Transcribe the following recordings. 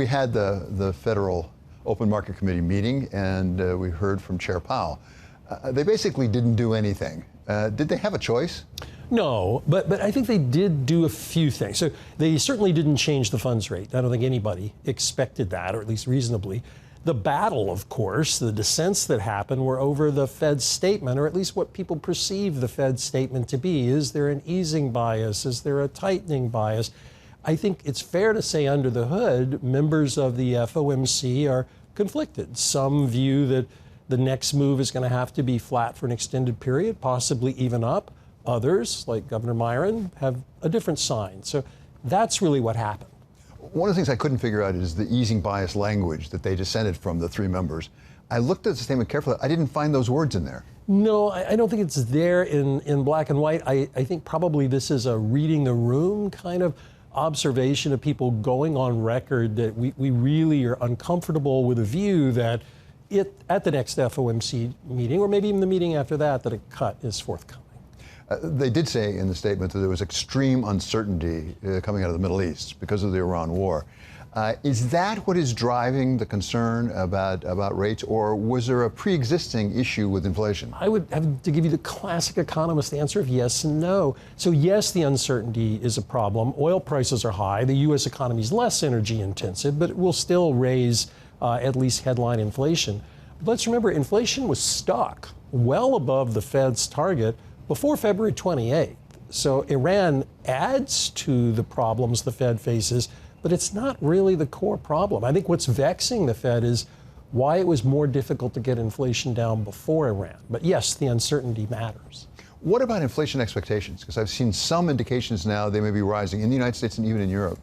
we had the Federal Open Market Committee meeting, and we heard from Chair Powell. They basically didn't do anything. Did they have a choice? No, but I think they did do a few things. So they certainly didn't change the funds rate. I don't think anybody expected that, or at least reasonably. The battle, of course, the dissents that happened were over the Fed's statement, or at least what people perceive the Fed's statement to be. Is there an easing bias? Is there a tightening bias? I think it's fair to say under the hood, members of the FOMC are conflicted. Some view that the next move is going to have to be flat for an extended period, possibly even up. Others, like Governor Myron, have a different sign. So that's really what happened. One of the things I couldn't figure out is the easing bias language that they dissented from, the three members. I looked at the statement carefully. I didn't find those words in there. No, I don't think it's there in black and white. I think probably this is a reading the room kind of observation of people going on record that we really are uncomfortable with a view that at the next FOMC meeting, or maybe even the meeting after that a cut is forthcoming. They did say in the statement that there was extreme uncertainty coming out of the Middle East because of the Iran war. Is that what is driving the concern about rates, or was there a pre-existing issue with inflation? I would have to give you the classic economist answer of yes and no. So yes, the uncertainty is a problem. Oil prices are high. The U.S. economy is less energy intensive, but it will still raise at least headline inflation. But let's remember, inflation was stuck well above the Fed's target before February 28th. So Iran adds to the problems the Fed faces, but it's not really the core problem. I think what's vexing the Fed is why it was more difficult to get inflation down before Iran. But yes, the uncertainty matters. What about inflation expectations? Because I've seen some indications now they may be rising in the United States and even in Europe.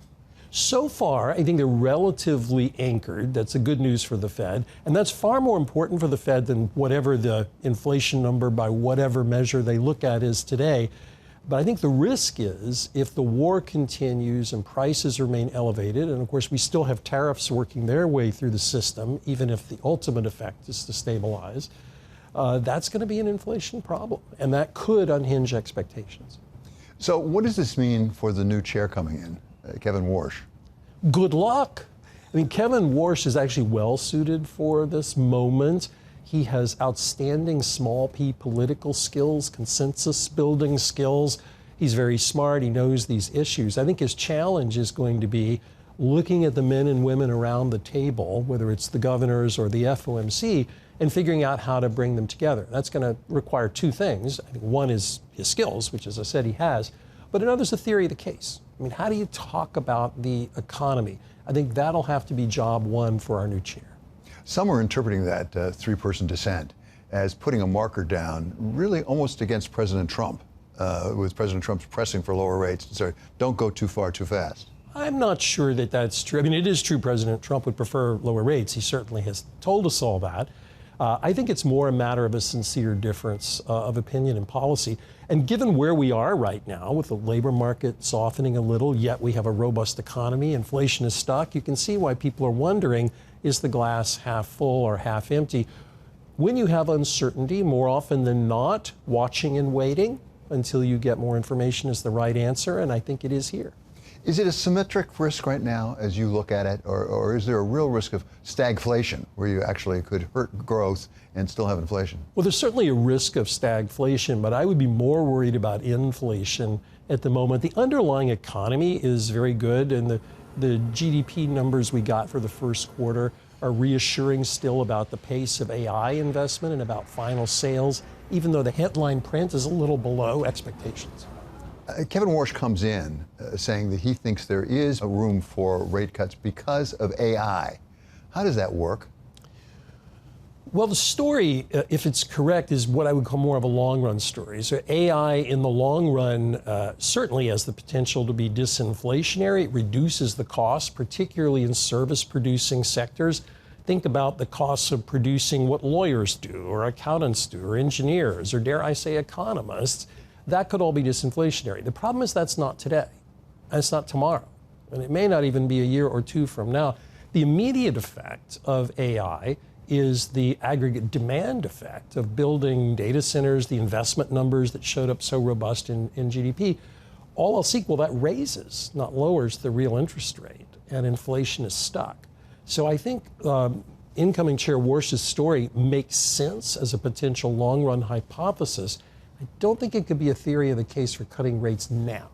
So far, I think they're relatively anchored. That's the good news for the Fed. And that's far more important for the Fed than whatever the inflation number by whatever measure they look at is today. But I think the risk is if the war continues and prices remain elevated, and of course we still have tariffs working their way through the system, even if the ultimate effect is to stabilize, that's going to be an inflation problem. And that could unhinge expectations. So what does this mean for the new chair coming in? Kevin Warsh. Good luck. I mean, Kevin Warsh is actually well suited for this moment. He has outstanding small p political skills, consensus building skills. He's very smart. He knows these issues. I think his challenge is going to be looking at the men and women around the table, whether it's the governors or the FOMC, and figuring out how to bring them together. That's going to require two things. I think one is his skills, which, as I said, he has, but another is the theory of the case. I mean, how do you talk about the economy? I think that'll have to be job one for our new chair. Some are interpreting that three-person dissent as putting a marker down, really almost against President Trump, with President Trump pressing for lower rates. So don't go too far too fast. I'm not sure that that's true. I mean, it is true President Trump would prefer lower rates. He certainly has told us all that. I think it's more a matter of a sincere difference of opinion and policy. And given where we are right now, with the labor market softening a little, yet we have a robust economy, inflation is stuck, you can see why people are wondering, is the glass half full or half empty? When you have uncertainty, more often than not, watching and waiting until you get more information is the right answer, and I think it is here. Is it a symmetric risk right now as you look at it, or is there a real risk of stagflation where you actually could hurt growth and still have inflation? Well, there's certainly a risk of stagflation, but I would be more worried about inflation at the moment. The underlying economy is very good, and the GDP numbers we got for the first quarter are reassuring still about the pace of AI investment and about final sales, even though the headline print is a little below expectations. Kevin Warsh comes in saying that he thinks there is a room for rate cuts because of AI. How does that work? Well, the story, if it's correct, is what I would call more of a long-run story. So AI in the long run certainly has the potential to be disinflationary. It reduces the cost, particularly in service-producing sectors. Think about the costs of producing what lawyers do, or accountants do, or engineers, or dare I say economists. That could all be disinflationary. The problem is that's not today, and it's not tomorrow, and it may not even be a year or two from now. The immediate effect of AI is the aggregate demand effect of building data centers, the investment numbers that showed up so robust in GDP. All else equal, that raises, not lowers, the real interest rate, and inflation is stuck. So I think incoming Chair Warsh's story makes sense as a potential long-run hypothesis. I don't think it could be a theory of the case for cutting rates now.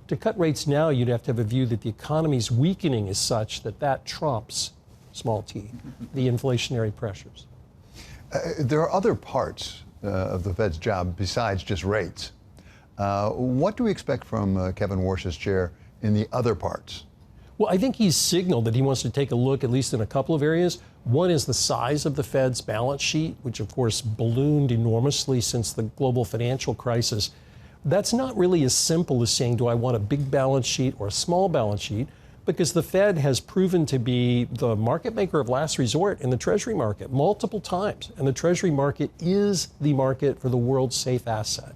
To cut rates now, you'd have to have a view that the economy's weakening is such that that trumps, small t, the inflationary pressures. There are other parts of the Fed's job besides just rates. What do we expect from Kevin Warsh as chair in the other parts? Well, I think he's signaled that he wants to take a look at least in a couple of areas. One is the size of the Fed's balance sheet, which of course ballooned enormously since the global financial crisis. That's not really as simple as saying, do I want a big balance sheet or a small balance sheet? Because the Fed has proven to be the market maker of last resort in the Treasury market multiple times. And the Treasury market is the market for the world's safe asset.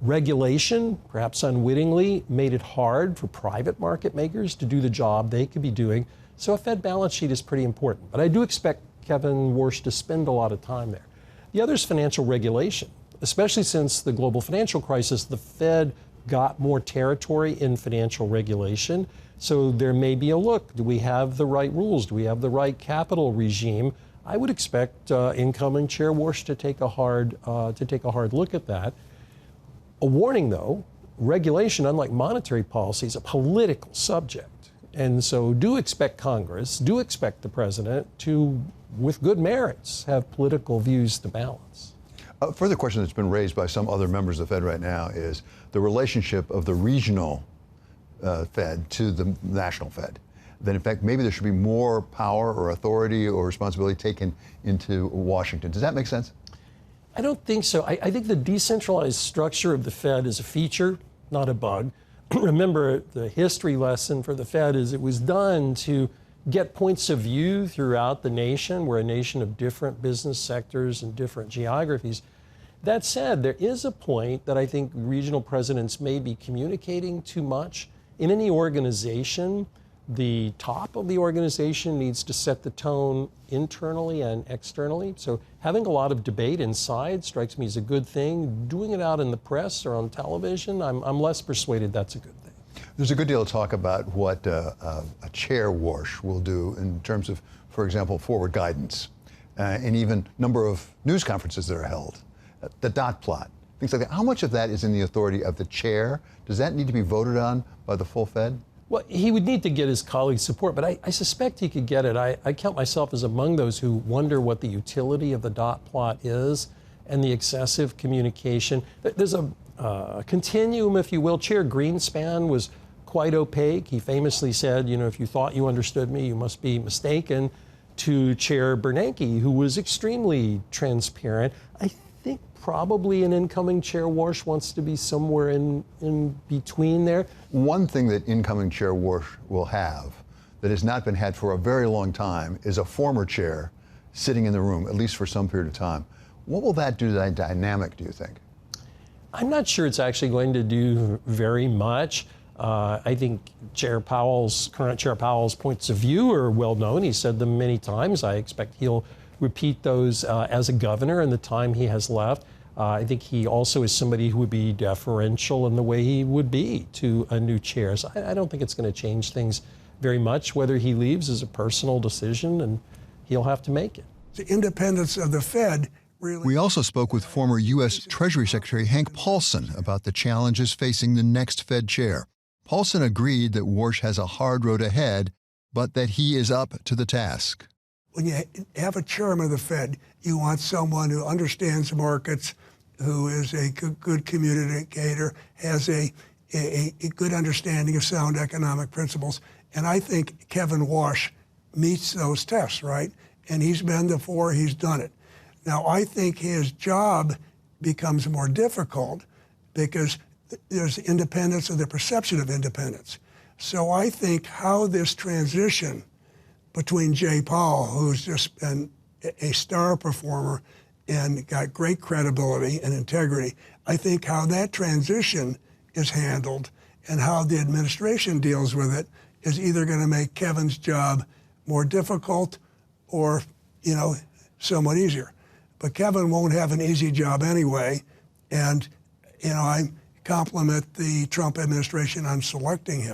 Regulation, perhaps unwittingly, made it hard for private market makers to do the job they could be doing. So a Fed balance sheet is pretty important. But I do expect Kevin Warsh to spend a lot of time there. The other is financial regulation. Especially since the global financial crisis, the Fed got more territory in financial regulation. So there may be a look. Do we have the right rules? Do we have the right capital regime? I would expect incoming Chair Warsh to take a hard look at that. A warning, though, regulation, unlike monetary policy, is a political subject. And so do expect Congress, do expect the president to, with good merits, have political views to balance. A further question that's been raised by some other members of the Fed right now is the relationship of the regional Fed to the national Fed. That in fact, maybe there should be more power or authority or responsibility taken into Washington. Does that make sense? I don't think so. I think the decentralized structure of the Fed is a feature, not a bug. Remember, the history lesson for the Fed is it was done to get points of view throughout the nation. We're a nation of different business sectors and different geographies. That said, there is a point that I think regional presidents may be communicating too much. In any organization, the top of the organization needs to set the tone internally and externally. So having a lot of debate inside strikes me as a good thing. Doing it out in the press or on television, I'm less persuaded that's a good thing. There's a good deal of talk about what a Chair Warsh will do in terms of, for example, forward guidance and even number of news conferences that are held, the dot plot, things like that. How much of that is in the authority of the chair? Does that need to be voted on by the full Fed? Well, he would need to get his colleagues' support, but I suspect he could get it. I count myself as among those who wonder what the utility of the dot plot is and the excessive communication. There's a continuum, if you will. Chair Greenspan was quite opaque. He famously said, you know, if you thought you understood me, you must be mistaken, to Chair Bernanke, who was extremely transparent. I think probably an incoming Chair Warsh wants to be somewhere in between there. One thing that incoming Chair Warsh will have that has not been had for a very long time is a former chair sitting in the room, at least for some period of time. What will that do to that dynamic, do you think? I'm not sure it's actually going to do very much. I think current Chair Powell's points of view are well known. He's said them many times. I expect he'll repeat those as a governor in the time he has left. I think he also is somebody who would be deferential in the way he would be to a new chair. So I don't think it's going to change things very much. Whether he leaves is a personal decision, and he'll have to make it. The independence of the Fed really... We also spoke with former U.S. Treasury Secretary Hank Paulson about the challenges facing the next Fed chair. Paulson agreed that Warsh has a hard road ahead, but that he is up to the task. When you have a chairman of the Fed, you want someone who understands markets, who is a good communicator, has a good understanding of sound economic principles. And I think Kevin Warsh meets those tests, right? And he's been before, he's done it. Now, I think his job becomes more difficult because there's independence or the perception of independence. So I think how this transition between Jay Powell, who's just been a star performer and got great credibility and integrity, I think how that transition is handled and how the administration deals with it is either going to make Kevin's job more difficult or, you know, somewhat easier. But Kevin won't have an easy job anyway. And, you know, I compliment the Trump administration on selecting him.